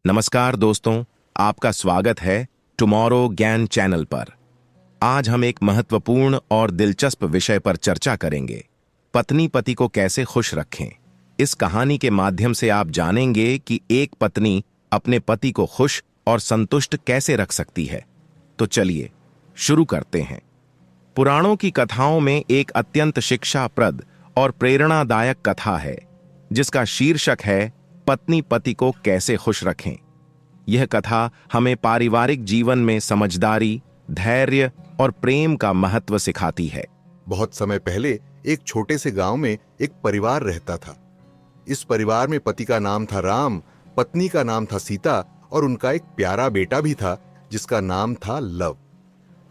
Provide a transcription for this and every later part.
नमस्कार दोस्तों, आपका स्वागत है टुमारो ज्ञान चैनल पर। आज हम एक महत्वपूर्ण और दिलचस्प विषय पर चर्चा करेंगे, पत्नी पति को कैसे खुश रखें। इस कहानी के माध्यम से आप जानेंगे कि एक पत्नी अपने पति को खुश और संतुष्ट कैसे रख सकती है। तो चलिए शुरू करते हैं। पुराणों की कथाओं में एक अत्यंत शिक्षाप्रद और प्रेरणादायक कथा है जिसका शीर्षक है पत्नी पति को कैसे खुश रखें। यह कथा हमें पारिवारिक जीवन में समझदारी, धैर्य और प्रेम का महत्व सिखाती है। बहुत समय पहले एक छोटे से गांव में एक परिवार रहता था। इस परिवार में पति का नाम था राम, पत्नी का नाम था सीता और उनका एक प्यारा बेटा भी था जिसका नाम था लव।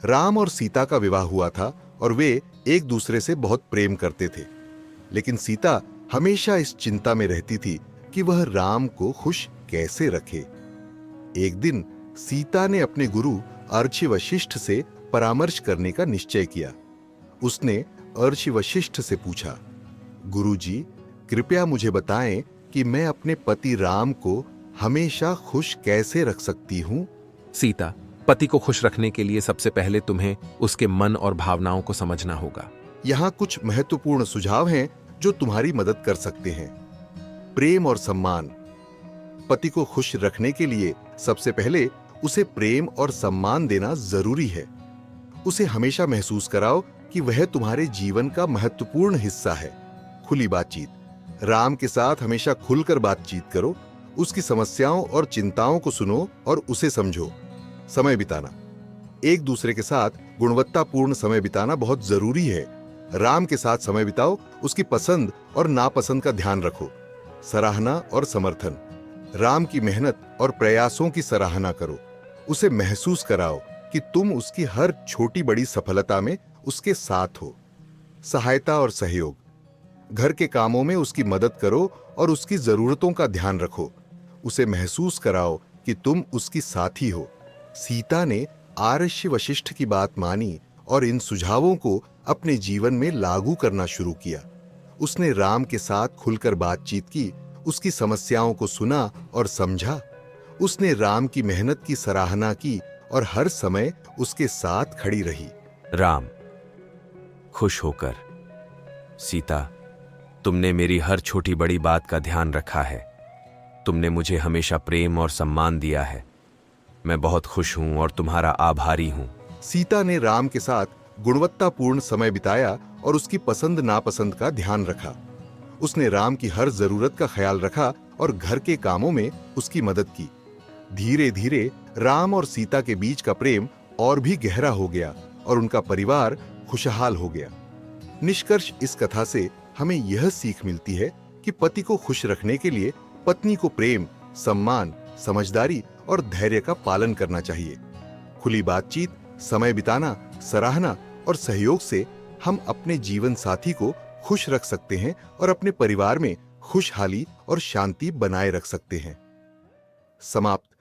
राम और सीता का विवाह हुआ था और वे एक दूसरे से बहुत प्रेम करते थे, लेकिन सीता हमेशा इस चिंता में रहती थी कि वह राम को खुश कैसे रखे। एक दिन सीता ने अपने गुरु अर्षि वशिष्ठ से परामर्श करने का निश्चय किया। उसने अर्षि वशिष्ठ से पूछा, गुरुजी, कृपया मुझे बताएं कि मैं अपने पति राम को हमेशा खुश कैसे रख सकती हूं। सीता, पति को खुश रखने के लिए सबसे पहले तुम्हें उसके मन और भावनाओं को समझना होगा। यहाँ कुछ महत्वपूर्ण सुझाव हैं जो तुम्हारी मदद कर सकते हैं। प्रेम और सम्मान। पति को खुश रखने के लिए सबसे पहले उसे प्रेम और सम्मान देना जरूरी है। उसे हमेशा महसूस कराओ कि वह तुम्हारे जीवन का महत्वपूर्ण हिस्सा है। खुली बातचीत। राम के साथ हमेशा खुलकर बातचीत करो। उसकी समस्याओं और चिंताओं को सुनो और उसे समझो। समय बिताना। एक दूसरे के साथ गुणवत्तापूर्ण समय बिताना बहुत जरूरी है। राम के साथ समय बिताओ, उसकी पसंद और नापसंद का ध्यान रखो। सराहना और समर्थन। राम की मेहनत और प्रयासों की सराहना करो। उसे महसूस कराओ कि तुम उसकी हर छोटी बड़ी सफलता में उसके साथ हो। सहायता और सहयोग। घर के कामों में उसकी मदद करो और उसकी जरूरतों का ध्यान रखो। उसे महसूस कराओ कि तुम उसकी साथी हो। सीता ने अर्षि वशिष्ठ की बात मानी और इन सुझावों को अपने जीवन में लागू करना शुरू किया। उसने राम के साथ खुलकर बातचीत की, उसकी समस्याओं को सुना और समझा। उसने राम की मेहनत की सराहना की और हर समय उसके साथ खड़ी रही। राम, खुश होकर। सीता, तुमने मेरी हर छोटी बड़ी बात का ध्यान रखा है। तुमने मुझे हमेशा प्रेम और सम्मान दिया है। मैं बहुत खुश हूं और तुम्हारा आभारी हूं। सीता ने राम के साथ गुणवत्तापूर्ण समय बिताया और उसकी पसंद नापसंद का ध्यान रखा। उसने राम की हर जरूरत का ख्याल रखा और घर के कामों में उसकी मदद की। धीरे धीरे राम और सीता के बीच का प्रेम और भी गहरा हो गया और उनका परिवार खुशहाल हो गया। निष्कर्ष इस कथा से हमें यह सीख मिलती है कि पति को खुश रखने के लिए पत्नी को प्रेम, सम्मान, समझदारी और धैर्य का पालन करना चाहिए। खुली बातचीत, समय बिताना, सराहना और सहयोग से हम अपने जीवन साथी को खुश रख सकते हैं और अपने परिवार में खुशहाली और शांति बनाए रख सकते हैं। समाप्त।